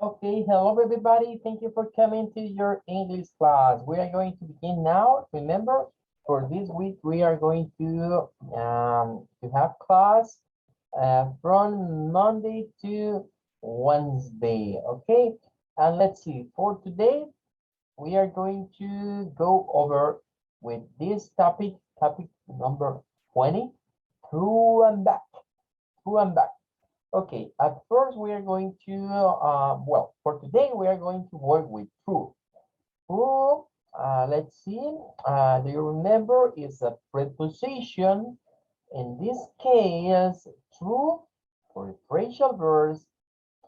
Okay, hello everybody. Thank you for coming to your English class. We are going to begin now. Remember, for this week we are going to have class from Monday to Wednesday. Okay, and let's see. For today, we are going to go over with this topic number 20, through and back, through and back. Okay, at first we are going to, well, for today we are going to work with true. True, let's see, do you remember is a preposition? In this case, true for phrasal verbs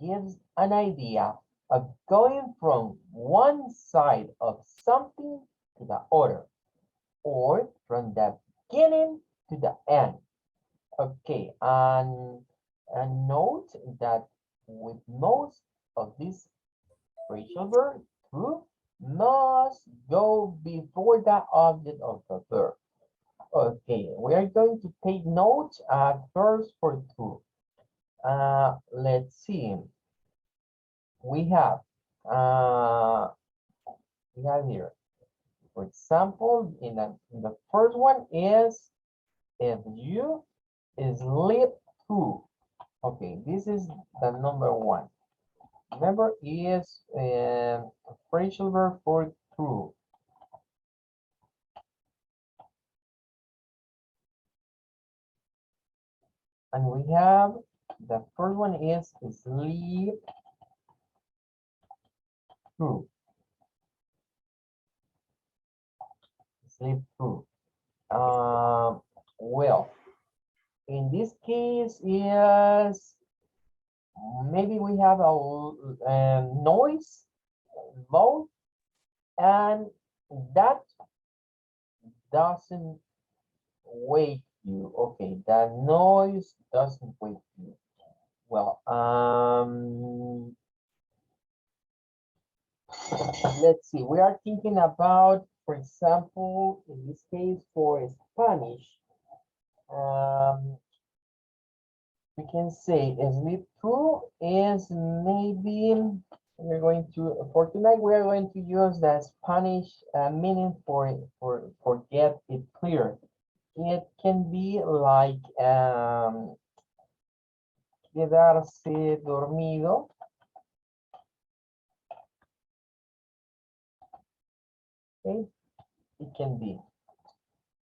gives an idea of going from one side of something to the other, or from the beginning to the end. Okay, and note that with most of these phrasal verbs, true must go before the object of the verb. Okay, we are going to take notes at first for true. Let's see. We have uh, we have here, for example, in the first one is if you sleep through. Okay, this is the number one. Remember, is a phrasal verb for true. And we have the first one is sleep through. Sleep through. Well, in this case, is maybe we have a noise, loud, and that doesn't wake you. Okay, that noise doesn't wake you. Well, let's see. We are thinking about, for example, in this case for Spanish, we can say sleep through is maybe we're going to, for tonight we are going to use the Spanish meaning for get it clear. It can be like quedarse dormido. Okay, it can be.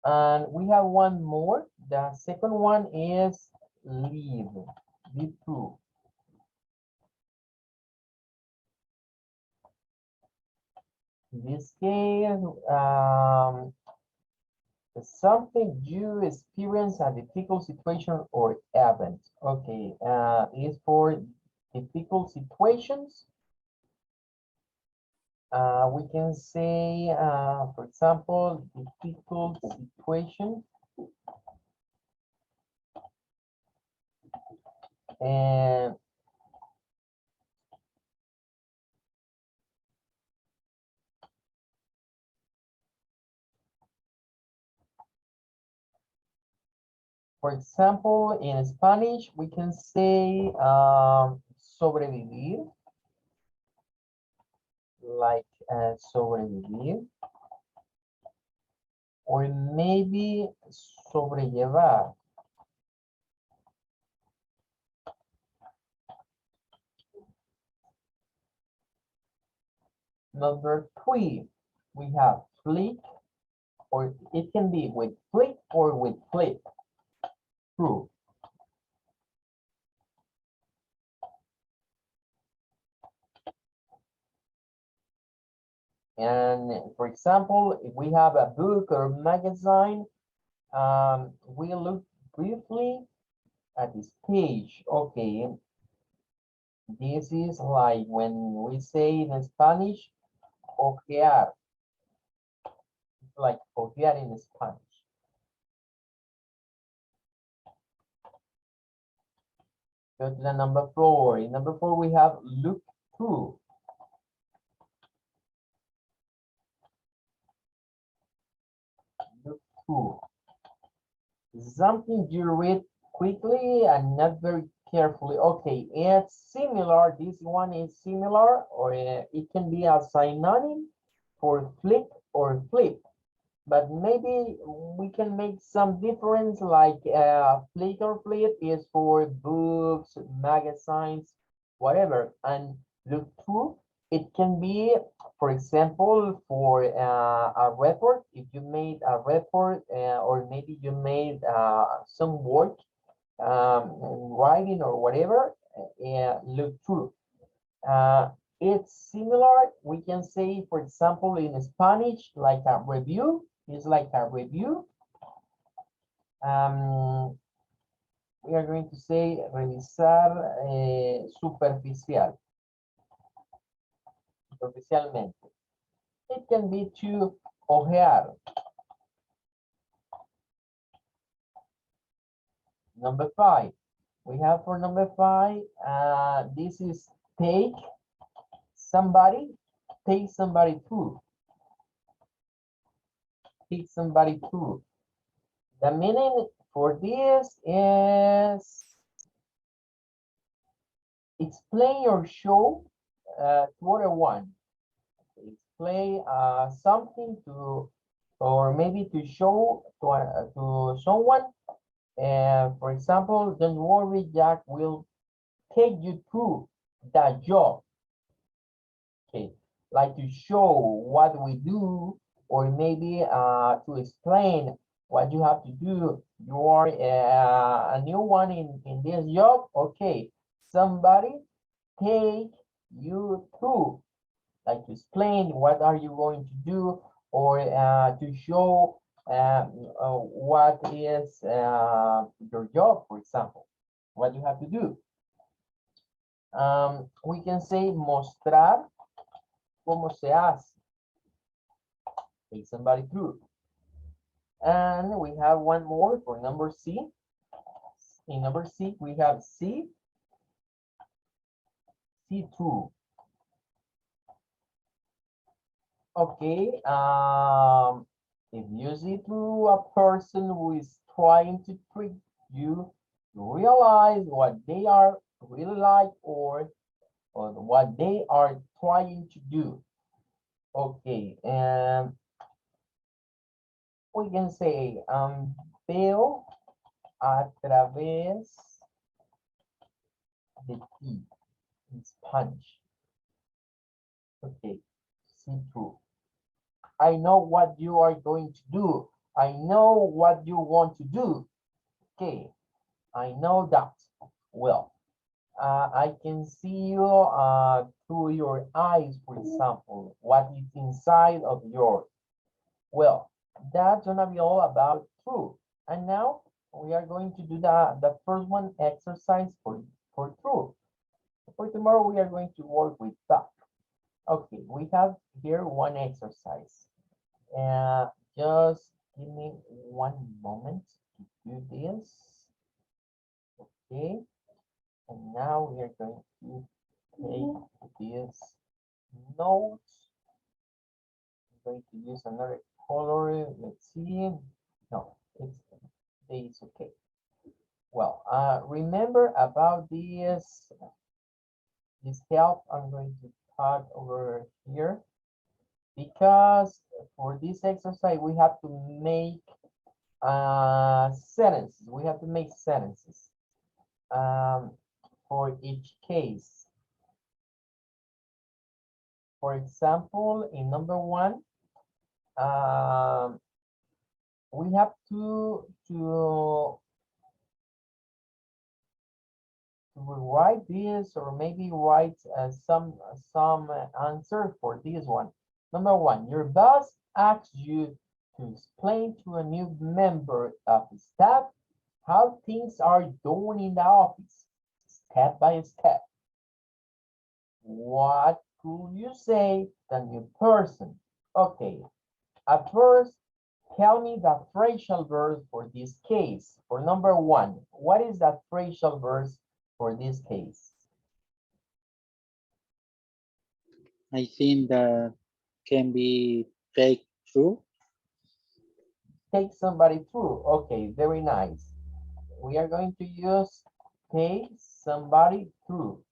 And we have one more. The second one is leave. Leave through. In this case, something you experience a difficult situation or event. Okay, is for difficult situations. We can say, for example, difficult situation. And for example, in Spanish, we can say sobrevivir, like sobrevivir, or maybe sobrellevar. Number 3, we have flick, or it can be with flick or with flip. True. And for example, if we have a book or magazine, we look briefly at this page. Okay, this is like when we say in Spanish, ojear, like ojear in Spanish. Go to the number 4. In number 4, we have look through. Look through. Something you read quickly and not very carefully. Okay, it's similar. This one is similar, or it can be a synonym for flick or flip. But maybe we can make some difference, like flick or flip is for books, magazines, whatever. And look through, it can be, for example, for a report. If you made a report, or maybe you made some work, writing or whatever, look through. Uh, it's similar. We can say, for example, in Spanish, like a review is like a review. Um, we are going to say revisar superficial, superficialmente. It can be to ojear. Number 5. We have for number 5, this is take somebody, take somebody through. Take somebody through. The meaning for this is explain or show to other one. Explain something to, or maybe to show to someone. And for example, don't worry, Jack will take you through that job. Okay, like to show what we do, or maybe to explain what you have to do. You are a new one in this job. Okay, somebody take you through, like to explain what are you going to do, or to show what is your job, for example, what you have to do. We can say mostrar cómo se hace. Take somebody through. And we have one more for number C. In number C, we have see through. Okay, if you see through a person who is trying to trick you, you realize what they are really like, or what they are trying to do. Okay, and we can say veo a través de ti in Spanish. Okay, see through. I know what you are going to do. I know what you want to do. Okay, I know that. Well, I can see you through your eyes, for example, what is inside of yours. Well, that's gonna be all about true. And now we are going to do the first one exercise for true. For tomorrow, we are going to work with that. Okay, we have here one exercise. Just give me one moment to do this. Okay, and now we are going to take this notes. I'm going to use another color. Let's see. No, it's okay. Well, remember about this help I'm going to talk over here, because for this exercise we have to make sentences. We have to make sentences for each case. For example, in number 1, we have to write this, or maybe write some answer for this one. Number 1, your boss asks you to explain to a new member of the staff how things are going in the office, step by step. What could you say to the new person? Okay, at first, tell me the phrasal verb for this case. For number 1, what is the phrasal verb for this case? I think that can be take through. Take somebody through. Okay, very nice. We are going to use take somebody through.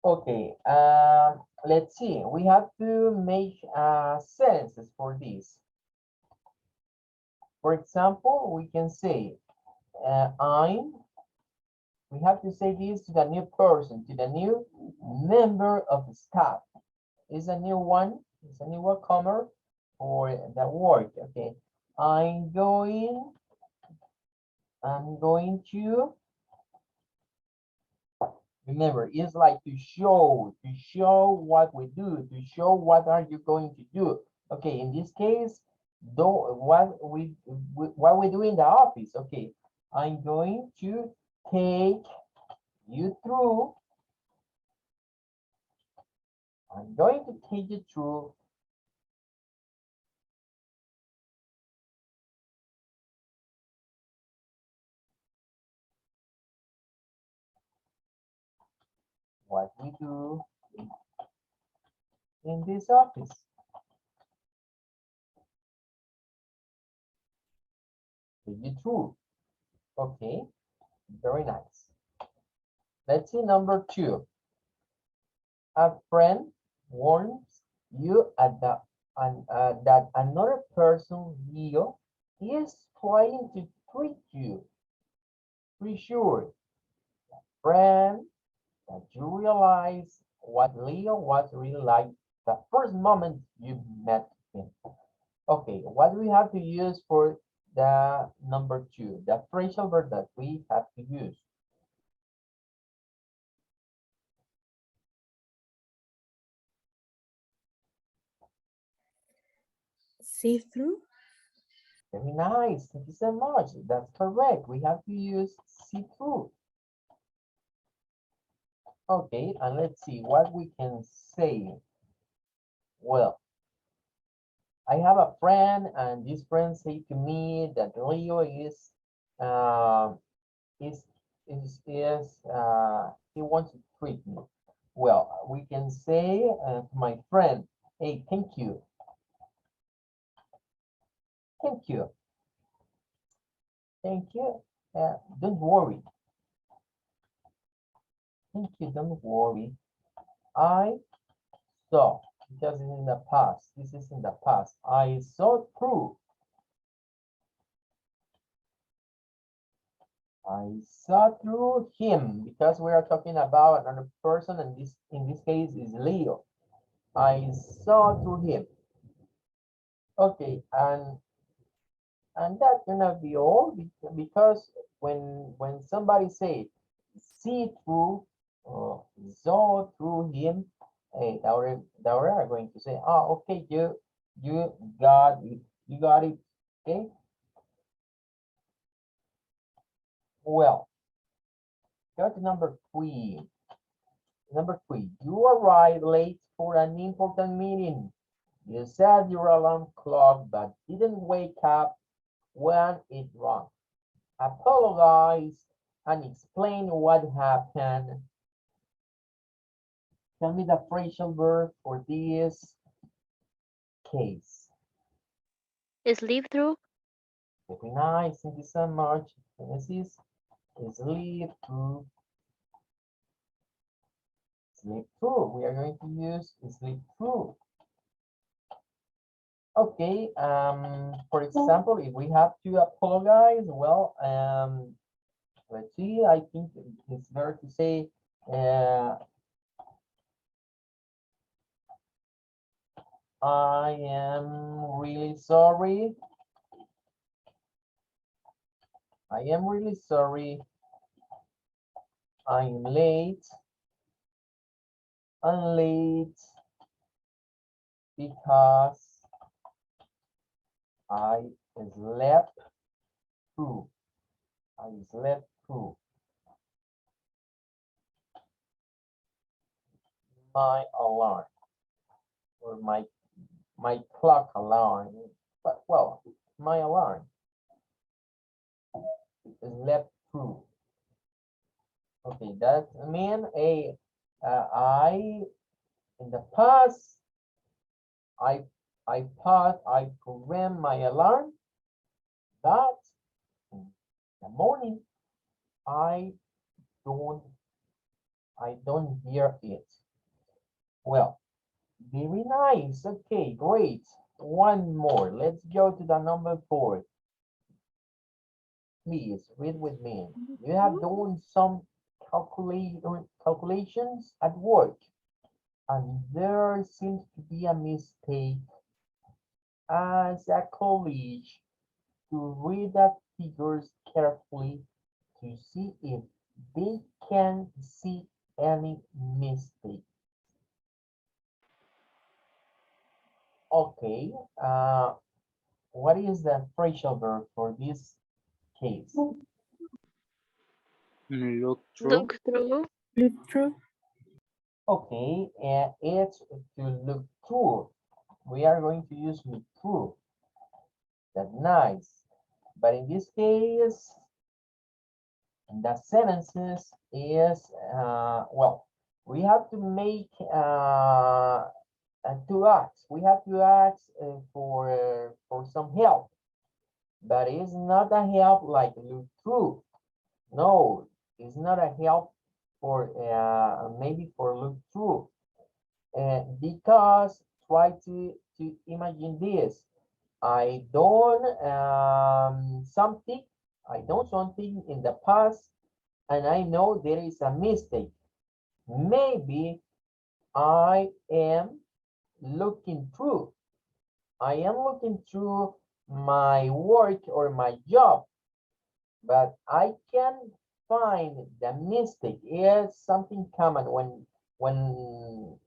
Okay, let's see. We have to make sentences for this. For example, we can say, we have to say this to the new person, to the new member of the staff. Is a new one, is a newcomer for the work. Okay, I'm going to, remember, it's like to show what we do, to show what are you going to do. Okay, in this case, though what we do in the office. Okay, I'm going to take you through. I'm going to take you through what we do in this office. Take you through. Okay, very nice. Let's see number 2. A friend warns you that another person, Leo, is trying to trick you. Be sure, friend, that you realize what Leo was really like the first moment you met him. Okay, what do we have to use for the number 2? The phrasal verb that we have to use. See through. Very nice. Thank you so much. That's correct. We have to use see through. Okay, and let's see what we can say. Well, I have a friend, and this friend say to me that Leo uh, is he wants to treat me. Well, we can say to my friend, hey, thank you, thank you, thank you. Don't worry, thank you, don't worry. I saw, because it's in the past. This is in the past. I saw through. I saw through him, because we are talking about another person, and this in this case is Leo. I saw through him. Okay, and that cannot be all, because when somebody say see through or saw through him, hey, they are going to say, oh, okay, you got it, you got it. Okay, well, go to number 3. Number 3, you arrived late for an important meeting. You set your alarm clock but didn't wake up when it rang. Apologize and explain what happened. Tell me the phrasal verb for this case. Sleep through. Very nice. Thank you so much. Genesis, sleep through. Sleep through. We are going to use sleep through. Okay. For example, if we have to apologize, well, let's see. I think it's better to say, I am really sorry. I am really sorry. I'm late. I'm late because I slept through. I slept through my alarm, or my clock alarm. But well, my alarm slept through. Okay, that mean I in the past I thought I programmed my alarm, but morning. I don't I don't hear it. Well, very nice. Okay, great. One more. Let's go to the number 4. Please read with me. You have done some calculations at work, and there seems to be a mistake. As a colleague, to read the figures carefully to see if they can see any mistake. Okay, what is the phrasal verb for this case? Look through. Look through. Look through. Okay, it's to look through. We are going to use look through. That's nice. But in this case, the sentences is, well, we have to make 2 acts. We have to ask for some help. But it's not a help like look through. No, it's not a help for maybe for look through. Because try to imagine this. I done something in the past, and I know there is a mistake. Maybe I am looking through. I am looking through my work or my job, but I can find the mistake. Is something common when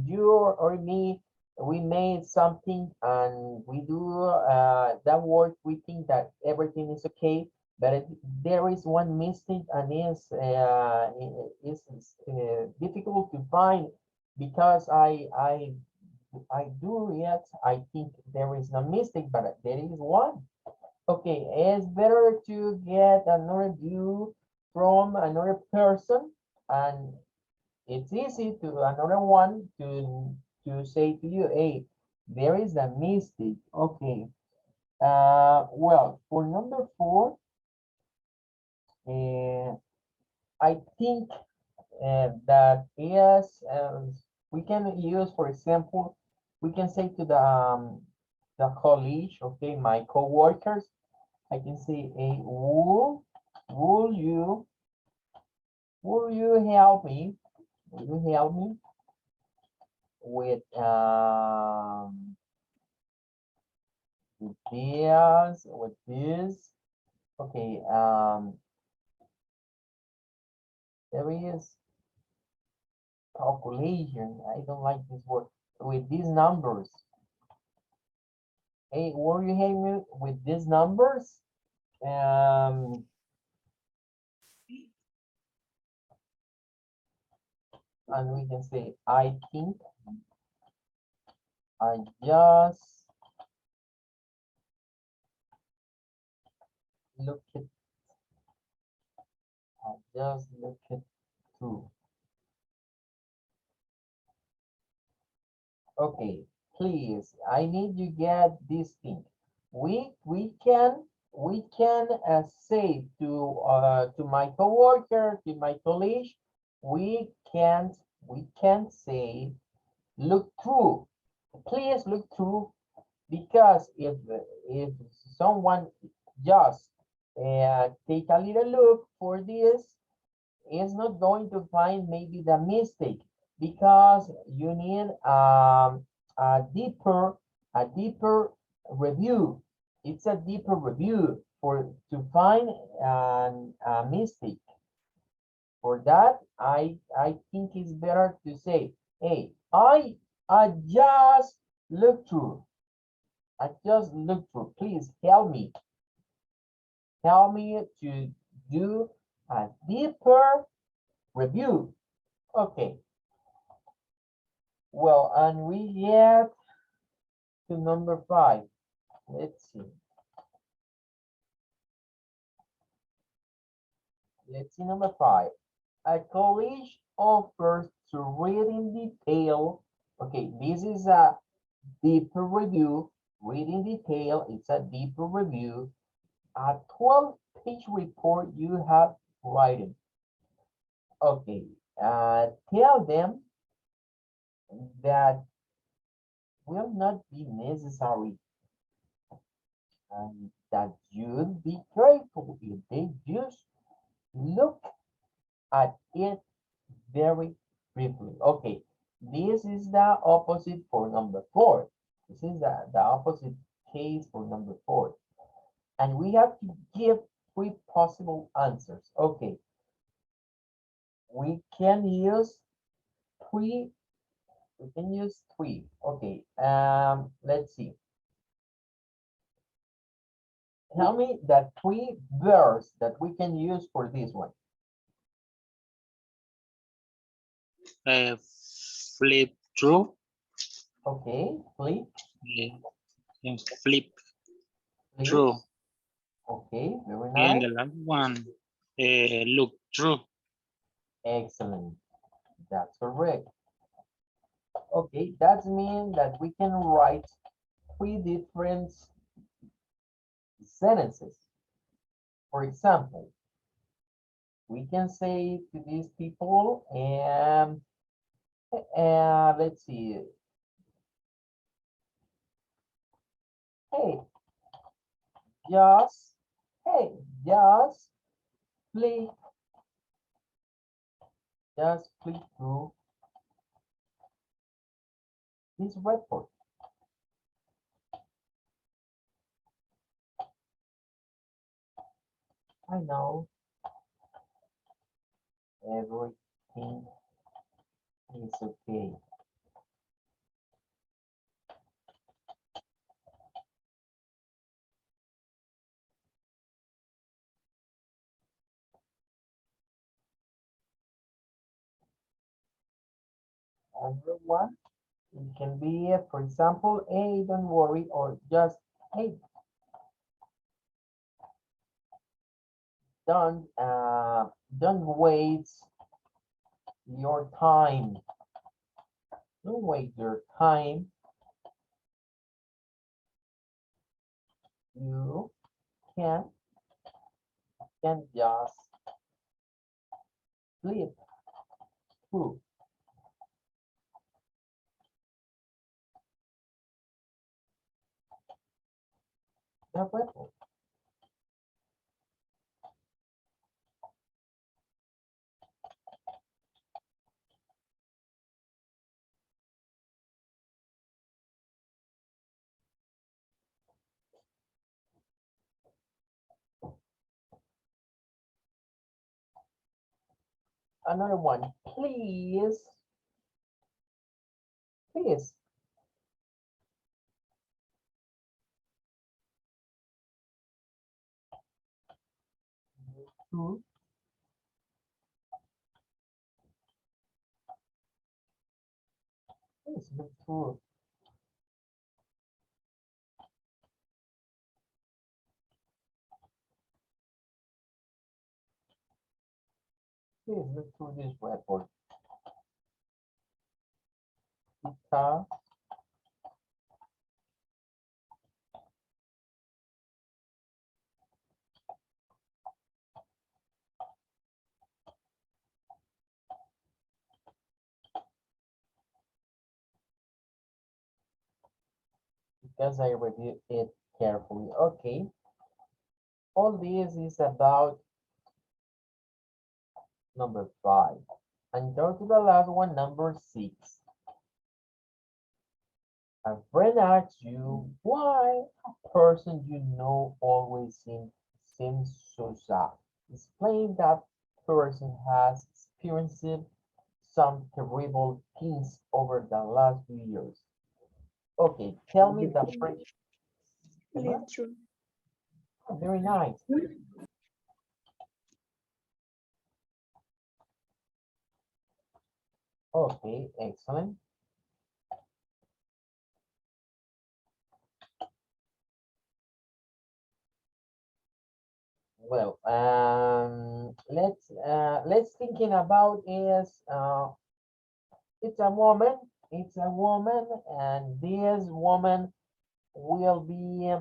you or me, we made something and we do that work, we think that everything is okay, but there is one mistake and is difficult to find because I do it. I think there is no mistake, but there is one. Okay, it's better to get another view from another person, and it's easy to another one to say to you, hey, there is a mistake. Okay. Well, for number 4, I think that is we can use, for example, we can say to the colleague, okay, my co-workers, I can say, hey, will you help me? Will you help me with this? Okay, there is calculation. I don't like this word. With these numbers. Hey, will you help me with these numbers? And we can say, I think I just look it through. Okay, please, I need you get this thing. We can say to my coworker, to my colleague, we can't say look through. Please look through, because if someone just take a little look for this, is not going to find maybe the mistake, because you need a deeper review. It's a deeper review to find a mistake. For that, I think it's better to say, hey, I just look through. I just look through. Please help me. Help me to do a deeper review. Okay. Well, and we get to number 5. Let's see. Let's see number 5. A college offers to read in detail. Okay, this is a deeper review. Read in detail, it's a deeper review. A 12 page report you have written? Okay, tell them that will not be necessary and that you'd be grateful if they just look at it very briefly. Okay, this is the opposite for number 4. This is the opposite case for number 4. And we have to give 3 possible answers. Okay, we can use 3. We can use 3. Okay, let's see. Tell me the 3 verbs that we can use for this one. Flip through. Okay, flip, And flip flip. through. Okay, very And nice. the last one, look through. Excellent. That's correct. Okay, that means that we can write 3 different sentences. For example, we can say to these people, and let's see. Hey, just, hey, just flip, just flip through this report. I know everything is okay. Everyone, it can be, for example, hey, don't worry, or just, hey, don't waste your time. Don't waste your time. You can just flip through the report. Another one, please, please. Through please look through. Please look through this report. Because I reviewed it carefully. Okay. All this is about number 5. And go to the last one, number 6. A friend asks you why a person you know always seems so sad. Explain that person has experienced some terrible things over the last few years. Okay, tell me the friend. Live through. Very nice. Okay, excellent. Well, let's thinking about is it's a woman. It's a woman, and this woman will be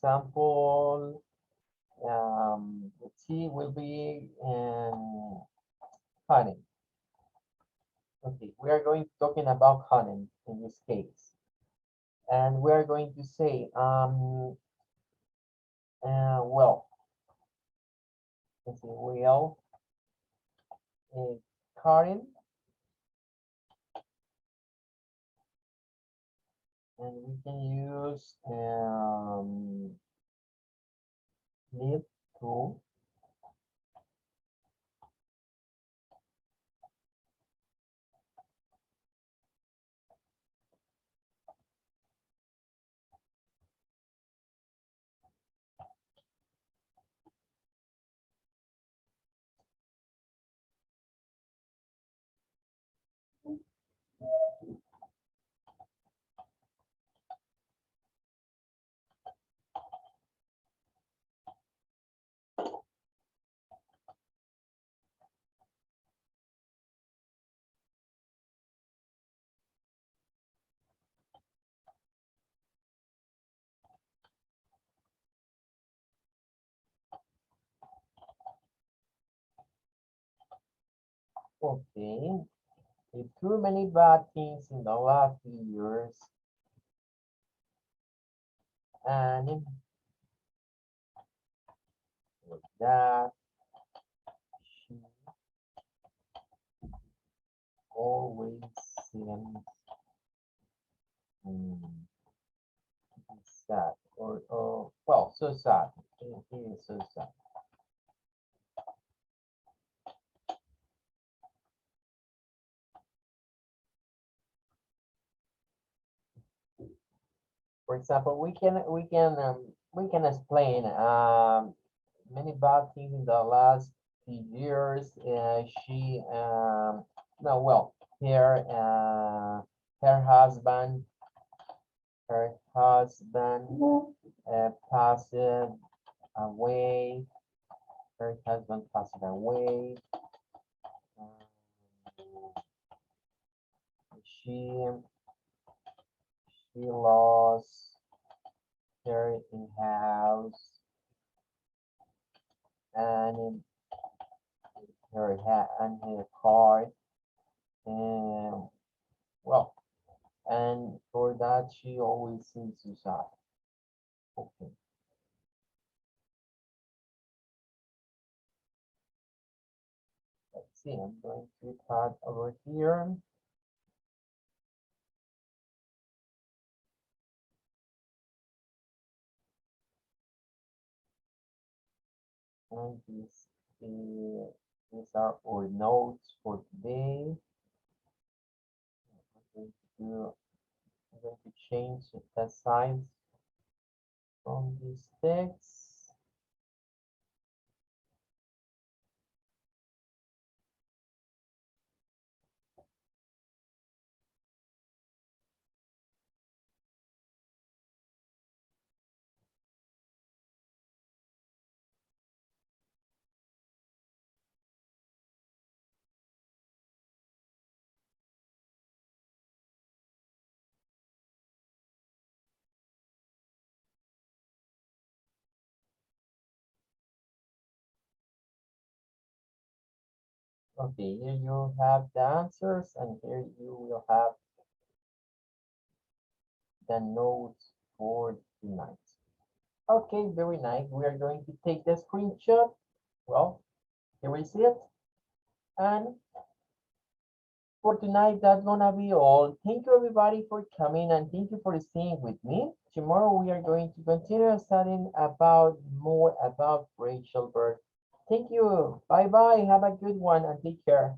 example, let's see, will be honey. Okay, we are going to talking about honey in this case. And we are going to say, well, let's see, well, Karen, and we can use live to. Okay, did too many bad things in the last few years, and with that, she always seems sad, or well, so sad. He is so sad. For example, we can explain many bad things in the last few years. She no well her husband passed away. Her husband passed away. She lost her in house and her car, and well, and for that she always seems to sad. Okay. Let's see, I'm going to cut over here. And these are our notes for today. I'm going to change the size from this text. Okay, here you have the answers, and here you will have the notes for tonight. Okay, very nice. We are going to take the screenshot. Well, here is it. And for tonight, that's gonna be all. Thank you everybody for coming, and thank you for staying with me. Tomorrow we are going to continue studying more about Phrasal Verbs. Thank you. Bye bye. Have a good one and take care.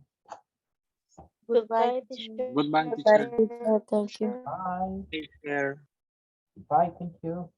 Goodbye, Goodbye, Bye, teacher. teacher. Thank you. Bye. Take care. Bye. Thank you.